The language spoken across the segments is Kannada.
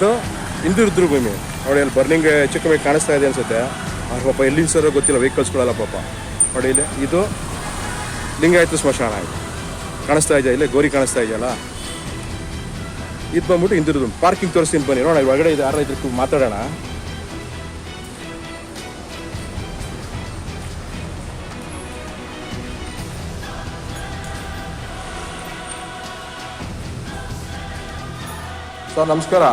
ಇದು ಹಿಂದೂ ರುದ್ರಭೂಮಿ ನೋಡಿ. ಅಲ್ಲಿ ಬರ್ನಿಂಗ್ ಹೆಚ್ಚು ಕಮ್ಮಿ ಕಾಣಿಸ್ತಾ ಇದೆ ಅನ್ಸುತ್ತೆ. ಪಾಪ ಎಲ್ಲಿ ಸರ್ ಗೊತ್ತಿಲ್ಲ, ವೆಹಿಕಲ್ಸ್ಗಳೆಲ್ಲ ಪಾಪ ನೋಡಿ. ಇಲ್ಲಿ ಇದು ಲಿಂಗಾಯತ ಸ್ಮಶಾನ ಆಯಿತು ಕಾಣಿಸ್ತಾ ಇದೆಯಾ, ಇಲ್ಲೇ ಗೋರಿ ಕಾಣಿಸ್ತಾ ಇದೆಯಲ್ಲ, ಇದು ಬಂದ್ಬಿಟ್ಟು ಹಿಂದೂ ರುದ್ರಭೂಮಿ. ಪಾರ್ಕಿಂಗ್ ತೋರಿಸ್ತೀನಿ ಬನ್ನಿ ನೋಡಿ. ಒಳಗಡೆ ಇದು ಯಾರು ಇದ್ರ ಮಾತಾಡೋಣ. ಸರ್ ನಮಸ್ಕಾರ.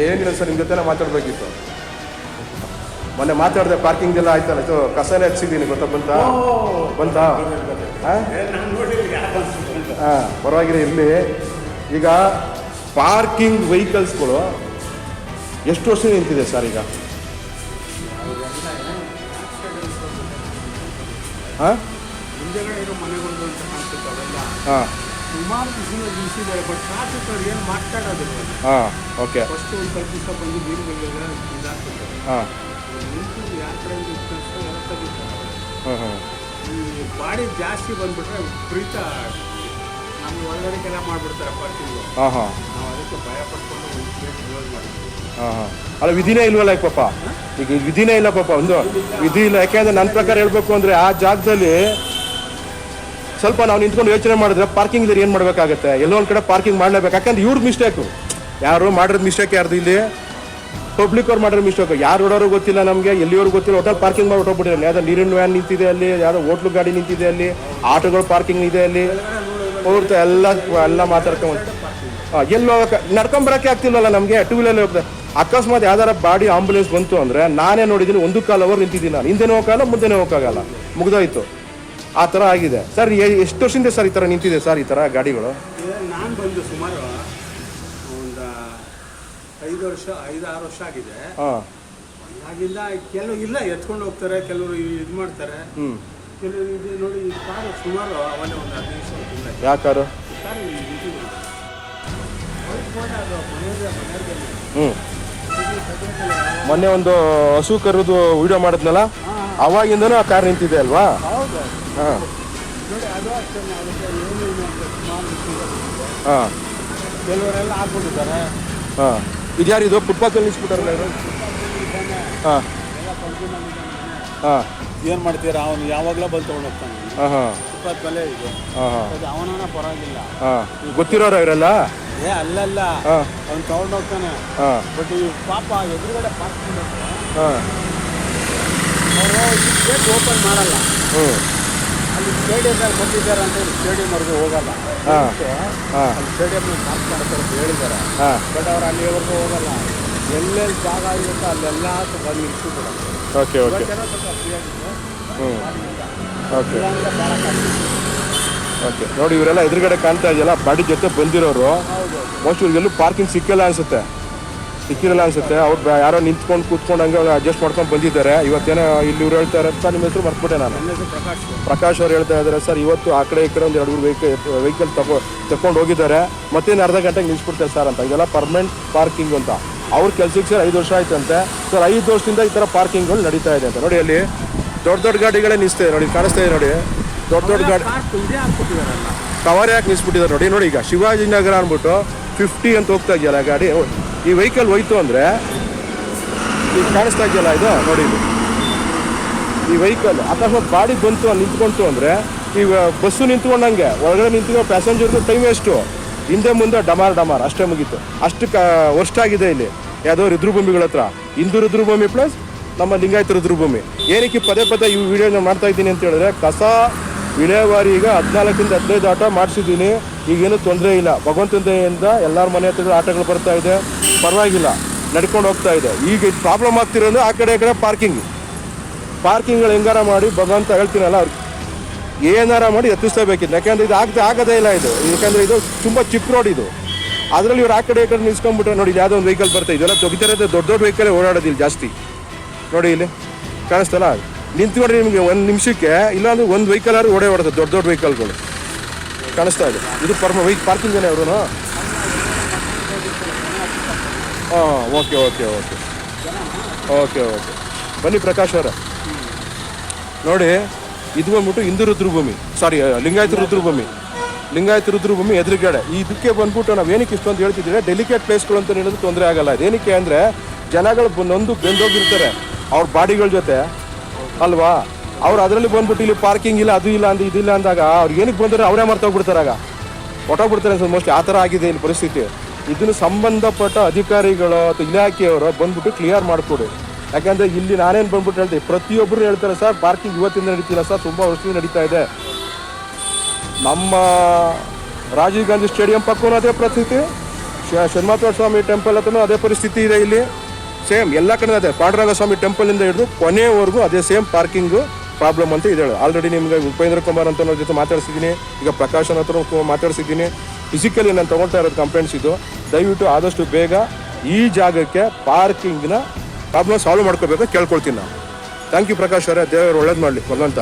ಏನಿಲ್ಲ ಸರ್, ನಿಮ್ಮ ಜೊತೆ ಮಾತಾಡಬೇಕಿತ್ತು. ಮೊನ್ನೆ ಮಾತಾಡಿದೆ ಪಾರ್ಕಿಂಗ್ ಎಲ್ಲ ಆಯ್ತಲ್ಲ, ಇದು ಕಸನೇ ಹಚ್ಚಿದ್ದೀನಿ ಗೊತ್ತಾ, ಬಂತಾ ಹಾಂ ಪರವಾಗಿಲ್ಲ ಇರಲಿ. ಈಗ ಪಾರ್ಕಿಂಗ್ ವೆಹಿಕಲ್ಸ್ಗಳು ಎಷ್ಟು ವರ್ಷ ನಿಂತಿದೆ ಸರ್ ಈಗ? ಹಾಂ ಹಾಂ ಸುಮಾರು ನಿಲ್ಸಿದ್ದಾರೆ, ಬಟ್ ಟ್ರಾಫಿಕ್ ಅವ್ರು ಏನು ಮಾತಾಡೋದಿಲ್ಲ. ಹಾಂ ಓಕೆ. ಫಸ್ಟ್ ಒಂದು ಸ್ವಲ್ಪ ದಿವಸ ಬಂದು ನೀರುಗಳೆಲ್ಲ ಇದಾಗ್ತದೆ. ಹಾಂ ನಿಂತು ಯಾವ ಕಡೆ ಎಲ್ಲ ತೆಗಿತಾರೆ. ಹಾಂ ಹಾಂ ಈ ಬಾಡಿ ಜಾಸ್ತಿ ಬಂದ್ಬಿಟ್ರೆ ಪ್ರೀತ ನಮ್ಗೆ ಒಳಗಡೆಗೆಲ್ಲ ಮಾಡಿಬಿಡ್ತಾರೆ ಪಾರ್ಕಿಂಗು. ಹಾಂ ಹಾಂ ನಾವು ಅದಕ್ಕೆ ಭಯ ಪಡ್ಕೊಂಡು ಒಂದು ಪ್ಲೇಸ್ ಯೂಸ್ ಮಾಡ್ತೀವಿ. ಹಾಂ ಹಾಂ ಅಲ್ಲ ವಿಧಿನೇ ಇಲ್ವಲ್ಲ ಪಾಪ, ಈಗ ವಿಧಿನೇ ಇಲ್ಲ ಪಾಪ, ಒಂದು ವಿಧಿ ಇಲ್ಲ. ಯಾಕೆಂದ್ರೆ ನನ್ನ ಪ್ರಕಾರ ಹೇಳ್ಬೇಕು ಅಂದರೆ ಆ ಜಾಗದಲ್ಲಿ ಸ್ವಲ್ಪ ನಾವು ನಿಂತ್ಕೊಂಡು ಯೋಚನೆ ಮಾಡಿದ್ರೆ ಪಾರ್ಕಿಂಗ್ ಇಲ್ಲಿ ಏನು ಮಾಡಬೇಕಾಗತ್ತೆ, ಎಲ್ಲೋ ಒಂದು ಕಡೆ ಪಾರ್ಕಿಂಗ್ ಮಾಡಲೇಬೇಕು. ಯಾಕಂದ್ರೆ ಇವ್ರ ಮಿಸ್ಟೇಕು, ಯಾರು ಮಾಡಿರೋದು ಮಿಸ್ಟೇಕ್ ಯಾರ್ದು ಇಲ್ಲಿ? ಪಬ್ಲಿಕ್ ಅವ್ರು ಮಾಡಿರೋ ಮಿಸ್ಟೇಕು. ಯಾರು ಓಡೋರು ಗೊತ್ತಿಲ್ಲ ನಮಗೆ, ಎಲ್ಲಿಯವ್ರು ಗೊತ್ತಿಲ್ಲ, ಹೋಟೆಲ್ ಪಾರ್ಕಿಂಗ್ ಮಾಡಿ ಹೊಟ್ಟೋಗ್ಬಿಟ್ಟಿದ್ದಾರೆ. ಯಾವುದೋ ನೀರಿನ ವ್ಯಾನ್ ನಿಂತಿದೆ ಅಲ್ಲಿ, ಯಾವುದೋ ಹೋಟ್ಲು ಗಾಡಿ ನಿಂತಿದೆ ಅಲ್ಲಿ, ಆಟೋಗಳು ಪಾರ್ಕಿಂಗ್ ಇದೆ ಅಲ್ಲಿ, ಹೋಗ್ತಾ ಎಲ್ಲ ಮಾತಾಡ್ಕೊಂಡು ಎಲ್ಲಿ ಹೋಗಕ್ಕೆ ನಡ್ಕೊಂಬರೋಕ್ಕೆ ಆಗ್ತಿಲ್ವಲ್ಲ ನಮಗೆ. ಟೂ ವೀಲಲ್ಲಿ ಹೋಗ್ತಾರೆ. ಅಕಸ್ಮಾತ್ ಯಾವ್ದಾರ ಬಾಡಿ ಆಂಬುಲೆನ್ಸ್ ಬಂತು ಅಂದರೆ ನಾನೇ ನೋಡಿದ್ದೀನಿ 1 ಕಾಲ್ ಅವರ್ ನಿಂತಿದ್ದೀನಿ ನಾನು. ಹಿಂದೆನೂ ಹೋಗಲ್ಲ ಮುಂದೆನೂ ಹೋಗೋಕ್ಕಾಗಲ್ಲ, ಮುಗ್ದೋಯ್ತು. ಆ ಥರ ಆಗಿದೆ ಸರ್. ಎಷ್ಟು ವರ್ಷದಿಂದ ಸರ್ ಈ ಥರ ನಿಂತಿದೆ ಸರ್ ಈ ಥರ ಗಾಡಿಗಳು? ನಾನು ಬಂದು ಸುಮಾರು ಒಂದು 5-6 ವರ್ಷ ಆಗಿದೆ. ಹಾಂ ಆಗಿಂದ ಕೆಲವು ಇಲ್ಲ ಎತ್ಕೊಂಡು ಹೋಗ್ತಾರೆ, ಕೆಲವರು ಇದು ಮಾಡ್ತಾರೆ. ಕೆಲವರು ಇದು ನೋಡಿ ಈ ಕಾರು ಸುಮಾರು ಅವನೇ ಒಂದು 15 ವರ್ಷ ಇಲ್ಲ. ಯಾವ ಕಾರು? ಕಾರು ಮೊನ್ನೆ ಒಂದು ಹಸು ಕರುದು ವಿಡಿಯೋ ಮಾಡಿದ್ನಲ್ಲ, ಅವಾಗಿಂದನೂ ಆ ಕಾರ್ ನಿಂತಿದೆ ಅಲ್ವಾ? ಹೌದು. ಹಾಂ ನೋಡಿ ಅದು ಅಷ್ಟೇ, ಅದಕ್ಕೆ ಏನು ಅಂತ ಸುಮಾರು ಹಾಂ ಕೆಲವರೆಲ್ಲ ಹಾಕ್ಬಿಟ್ಟಿದ್ದಾರೆ. ಹಾಂ ಇದು ಯಾರು ಇದು ಫುಟ್ಪಾತಲ್ಲಿ ನಿಲ್ಸ್ಬಿಟ್ಟಾರಲ್ಲ ಇವರು? ಹಾಂ ಹಾಂ ಏನು ಮಾಡ್ತೀರಾ, ಅವನು ಯಾವಾಗಲೂ ಬಂದು ತೊಗೊಂಡು ಹೋಗ್ತಾನೆ. ಹಾಂ ಹಾಂ ಫುಟ್ಪಾತ್ ಮೇಲೆ ಇದು ಹಾಂ ಹಾಂ ಅದು ಅವನ ಪರವಾಗಿಲ್ಲ. ಹಾಂ ಗೊತ್ತಿರೋರು ಇವರೆಲ್ಲ? ಅಲ್ಲಲ್ಲ, ಹಾಂ ಅವ್ನು ತೊಗೊಂಡು ಹೋಗ್ತಾನೆ. ಹಾಂ ಬಟ್ ಈ ಪಾಪ ಎದುರುಗಡೆ ಪಾರ್ಕಿಂಗ್ ಹಾಂ ಅವರು ಗೇಟ್ ಓಪನ್ ಮಾಡಲ್ಲ. ಹ್ಞೂ ಅಲ್ಲಿ ಸ್ಟೇಡಿಯಮ್ನಲ್ಲಿ ಬಂದಿದ್ದಾರೆ ಅಂತ ಹೇಳಿ ಸ್ಟೇಡಿಯಮ್ವರೆಗೂ ಹೋಗಲ್ಲ. ಹಾಂ ಹಾಂ ಅಲ್ಲಿ ಸ್ಟೇಡಿಯಮ್ನಲ್ಲಿ ಪಾರ್ಕ್ ಮಾಡ್ತಾರೆ ಅಂತ ಹೇಳಿದ್ದಾರೆ. ಹಾಂ ಬಟ್ ಅವ್ರು ಅಲ್ಲಿವರೆಗೂ ಹೋಗಲ್ಲ. ಎಲ್ಲೆಲ್ಲಿ ಜಾಗ ಇರುತ್ತೋ ಅಲ್ಲೆಲ್ಲ ಬಂದು ನಿಲ್ಸಿಬಿಡ. ಓಕೆ ಓಕೆ ಸ್ವಲ್ಪ ಫ್ರೀಯಾಗಿತ್ತು. ಹ್ಞೂ ಓಕೆ ಇಲ್ಲಾಂದ್ರೆ ಬಾಳಕ್ಕಾಗ್ತದೆ. ಓಕೆ ನೋಡಿ ಇವರೆಲ್ಲ ಎದುರುಗಡೆ ಕಾಣ್ತಾ ಇದೆಯಲ್ಲ, ಬಾಡಿ ಜೊತೆ ಬಂದಿರೋರು. ಹೌದು. ಮೋಸ್ಟ್ ಇವ್ರಿಗೆಲ್ಲೂ ಪಾರ್ಕಿಂಗ್ ಸಿಕ್ಕಿರಲ್ಲ ಅನ್ಸುತ್ತೆ. ಅವ್ರು ಯಾರೋ ನಿಂತ್ಕೊಂಡು ಕೂತ್ಕೊಂಡು ಹಂಗೆ ಅಡ್ಜಸ್ಟ್ ಮಾಡ್ಕೊಂಡು ಬಂದಿದ್ದಾರೆ. ಇವತ್ತೇನೋ ಇಲ್ಲಿ ಇವ್ರು ಹೇಳ್ತಾರೆ ಸರ್, ನಿಮ್ಮ ಹೆಸರು ಮರ್ತ್ಬಿಟ್ಟೆ ನಾನು. ನನ್ನ ಹೆಸರು ಪ್ರಕಾಶ್. ಪ್ರಕಾಶ್ ಅವ್ರು ಹೇಳ್ತಾ ಇದ್ದಾರೆ ಸರ್, ಇವತ್ತು ಆ ಕಡೆ ಈ ಕಡೆ ಒಂದು 2 ವೆಹಿಕಲ್ ತಗೊಂಡು ಹೋಗಿದ್ದಾರೆ, ಮತ್ತೇನು ಅರ್ಧ ಗಂಟೆಗೆ ನಿಲ್ಸ್ಬಿಡ್ತಾರೆ ಸರ್ ಅಂತ. ಇದೆಲ್ಲ ಪರ್ಮನೆಂಟ್ ಪಾರ್ಕಿಂಗ್ ಅಂತ. ಅವ್ರ ಕೆಲಸಕ್ಕೆ ಸರ್ 5 ವರ್ಷ ಆಯ್ತಂತೆ ಸರ್. 5 ವರ್ಷದಿಂದ ಈ ಥರ ಪಾರ್ಕಿಂಗ್ಗಳು ನಡೀತಾ ಇದೆ ಅಂತ. ನೋಡಿ ಅಲ್ಲಿ ದೊಡ್ಡ ಗಾಡಿಗಳೇ ನಿಲ್ಲಿಸ್ತಾ ಇದೆ ನೋಡಿ, ಕಾಣಿಸ್ತಾ ಇದೆ ನೋಡಿ. ದೊಡ್ಡ ಗಾಡಿ ಕವರ್ ಯಾಕೆ ನಿಲ್ಲಿಸ್ಬಿಟ್ಟಿದ್ದಾರೆ ನೋಡಿ. ಈಗ ಶಿವಾಜಿನಗರ ಅಂದ್ಬಿಟ್ಟು 50 ಅಂತ ಹೋಗ್ತಾ ಇದೆಯಲ್ಲ ಗಾಡಿ. ಈ ವೆಹಿಕಲ್ ಹೋಯ್ತು ಅಂದರೆ ಈಗ ಕಾಣಿಸ್ತಾ ಇದೆಯಲ್ಲ ಇದು ನೋಡಿ, ಇದು ಈ ವೆಹಿಕಲ್ ಅಕಸ್ಮಾತ್ ಬಾಡಿ ಬಂತು ನಿಂತ್ಕೊಂತು ಅಂದರೆ ಈ ಬಸ್ಸು ನಿಂತ್ಕೊಂಡಂಗೆ ಒಳಗಡೆ ನಿಂತ್ಕೊಂಡು ಪ್ಯಾಸೆಂಜರ್ದು ಟೈಮ್ ಎಷ್ಟು, ಹಿಂದೆ ಮುಂದೆ ಡಮಾರ್ ಅಷ್ಟೇ ಮುಗೀತು. ಅಷ್ಟು ವರ್ಷ ಆಗಿದೆ ಇಲ್ಲಿ ಯಾವುದೋ ರುದ್ರಭೂಮಿಗಳ ಹತ್ರ. ಹಿಂದೂ ರುದ್ರಭೂಮಿ ಪ್ಲಸ್ ನಮ್ಮ ಲಿಂಗಾಯತ ರುದ್ರಭೂಮಿ. ಏನಕ್ಕೆ ಪದೇ ಈ ವಿಡಿಯೋನ ಮಾಡ್ತಾ ಇದ್ದೀನಿ ಅಂತ ಹೇಳಿದ್ರೆ, ಕಸ ವಿಲೇವಾರಿ ಈಗ 14ರಿಂದ 15 ಆಟೋ ಮಾಡಿಸಿದ್ದೀನಿ. ಈಗೇನು ತೊಂದರೆ ಇಲ್ಲ, ಭಗವಂತನ ದಯೆಯಿಂದ ಎಲ್ಲರ ಮನೆ ಹತ್ರ ಆಟೋಗಳು ಬರ್ತಾ ಇದೆ, ಪರವಾಗಿಲ್ಲ ನಡ್ಕೊಂಡು ಹೋಗ್ತಾ ಇದೆ. ಈಗ ಇದು ಪ್ರಾಬ್ಲಮ್ ಆಗ್ತಿರೋದು ಆ ಕಡೆ ಪಾರ್ಕಿಂಗ್ಗಳು ಹೆಂಗಾರ ಮಾಡಿ ಭಗವಂತ ಹೇಳ್ತೀನಲ್ಲ ಅವ್ರಿಗೆ ಏನಾರ ಮಾಡಿ ಎತ್ತಿಸ್ಬೇಕಿತ್ತು. ಯಾಕೆಂದರೆ ಇದು ಆಗೋದೇ ಇಲ್ಲ ಇದು. ಯಾಕಂದರೆ ಇದು ತುಂಬ ಚಿಕ್ಕ ರೋಡ್ ಇದು. ಅದರಲ್ಲಿ ಇವ್ರು ಆ ಕಡೆ ನಿಲ್ಸ್ಕೊಂಡ್ಬಿಟ್ರೆ ನೋಡಿ, ಯಾವುದೋ ಒಂದು ವೆಹಿಕಲ್ ಬರ್ತಾ ಇದೆಲ್ಲ ತೆಗಿತಾರೆ. ದೊಡ್ಡ ವೆಹಿಕಲ್ ಓಡಾಡೋದಿಲ್ಲ ಜಾಸ್ತಿ. ನೋಡಿ ಇಲ್ಲಿ ಕಾಣಿಸ್ತಲ್ಲ, ನಿಂತ್ಕೊಂಡ್ರೆ ನಿಮಗೆ 1 ನಿಮಿಷಕ್ಕೆ ಇಲ್ಲಾಂದ್ರೆ 1 ವೆಹಿಕಲ್ ಆದ್ರೂ ಓಡಾಡುತ್ತೆ. ದೊಡ್ಡ ವೆಹಿಕಲ್ಗಳು ಕಾಣಿಸ್ತಾ ಇದೆ. ಇದು ಪಾರ್ಕಿಂಗ್ ಏನೇ ಅವರು? ಹಾಂ ಓಕೆ ಬನ್ನಿ ಪ್ರಕಾಶ್ ಅವರ ನೋಡಿ. ಇದು ಬಂದ್ಬಿಟ್ಟು ಹಿಂದೂ ರುದ್ರಭೂಮಿ, ಸಾರಿ ಲಿಂಗಾಯತ ರುದ್ರಭೂಮಿ. ಲಿಂಗಾಯತ ರುದ್ರಭೂಮಿ ಎದುರುಗಡೆ. ಇದಕ್ಕೆ ಬಂದ್ಬಿಟ್ಟು ನಾವು ಏನಕ್ಕೆ ಇಷ್ಟೊಂದು ಹೇಳ್ತಿದ್ದೀವಿ, ಡೆಲಿಕೇಟ್ ಪ್ಲೇಸ್ಗಳು ಅಂತ ಹೇಳೋದು ತೊಂದರೆ ಆಗಲ್ಲ. ಅದೇನಕ್ಕೆ ಅಂದರೆ ಜನಗಳು ನೊಂದು ಬೆಂದೋಗಿರ್ತಾರೆ ಅವ್ರ ಬಾಡಿಗಳ ಜೊತೆ ಅಲ್ವಾ. ಅವ್ರು ಅದರಲ್ಲಿ ಬಂದ್ಬಿಟ್ಟು ಇಲ್ಲಿ ಪಾರ್ಕಿಂಗ್ ಇಲ್ಲ, ಅದು ಇಲ್ಲ, ಇದಿಲ್ಲ ಅಂದಾಗ ಅವ್ರು ಏನಕ್ಕೆ ಬಂದರೆ ಅವರೇ ಮರ್ತೋಗ್ಬಿಡ್ತಾರೆ, ಆಗ ಹೊಟ್ಟೋಗ್ಬಿಡ್ತಾರೆ ಅನ್ಸೋದು. ಮೋಸ್ಟ್ಲಿ ಆ ಥರ ಆಗಿದೆ ಇಲ್ಲಿ ಪರಿಸ್ಥಿತಿ. ಇದನ್ನು ಸಂಬಂಧಪಟ್ಟ ಅಧಿಕಾರಿಗಳು ಅಥವಾ ಇಲಾಖೆಯವರು ಬಂದ್ಬಿಟ್ಟು ಕ್ಲಿಯರ್ ಮಾಡಿಕೊಡಿ. ಯಾಕಂದರೆ ಇಲ್ಲಿ ನಾನೇನು ಬಂದ್ಬಿಟ್ಟು ಹೇಳ್ತೀವಿ, ಪ್ರತಿಯೊಬ್ಬರು ಹೇಳ್ತಾರೆ ಸರ್ ಪಾರ್ಕಿಂಗ್ ಇವತ್ತಿಂದ ನಡೀತಿಲ್ಲ ಸರ್, ತುಂಬ ವರ್ಷದಿಂದ ನಡೀತಾ ಇದೆ. ನಮ್ಮ ರಾಜೀವ್ ಗಾಂಧಿ ಸ್ಟೇಡಿಯಂ ಪಕ್ಕವೂ ಅದೇ ಪರಿಸ್ಥಿತಿ, ಶನಿಮಾತ್ರ ಸ್ವಾಮಿ ಟೆಂಪಲ್ ಹತ್ರನೂ ಅದೇ ಪರಿಸ್ಥಿತಿ ಇದೆ. ಇಲ್ಲಿ ಸೇಮ್ ಎಲ್ಲ ಕಡೆ ಅದೇ, ಪಾಂಡುರಂಗ ಸ್ವಾಮಿ ಟೆಂಪಲಿಂದ ಹಿಡಿದು ಕೊನೆಯವರೆಗೂ ಅದೇ ಸೇಮ್ ಪಾರ್ಕಿಂಗು ಪ್ರಾಬ್ಲಮ್ ಅಂತ ಇದೆ. ಆಲ್ರೆಡಿ ನಿಮ್ಗೆ ಉಪೇಂದ್ರ ಕುಮಾರ್ ಅಂತ ಅವ್ರ ಜೊತೆ ಮಾತಾಡ್ಸಿದ್ದೀನಿ, ಈಗ ಪ್ರಕಾಶನ್ ಹತ್ರ ಮಾತಾಡ್ಸಿದ್ದೀನಿ. ಫಿಸಿಕಲಿ ನಾನು ತೊಗೊಳ್ತಾ ಇರೋದು ಕಂಪ್ಲೇಂಟ್ಸ್ ಇದು. ದಯವಿಟ್ಟು ಆದಷ್ಟು ಬೇಗ ಈ ಜಾಗಕ್ಕೆ ಪಾರ್ಕಿಂಗ್ನ ಪ್ರಾಬ್ಲಮ್ ಸಾಲ್ವ್ ಮಾಡ್ಕೋಬೇಕು ಕೇಳ್ಕೊಳ್ತೀನಿ ನಾನು. ಥ್ಯಾಂಕ್ ಯು ಪ್ರಕಾಶ್ ಅವರೇ, ದೇವರು ಒಳ್ಳೇದು ಮಾಡಲಿ ಭಗವಂತ.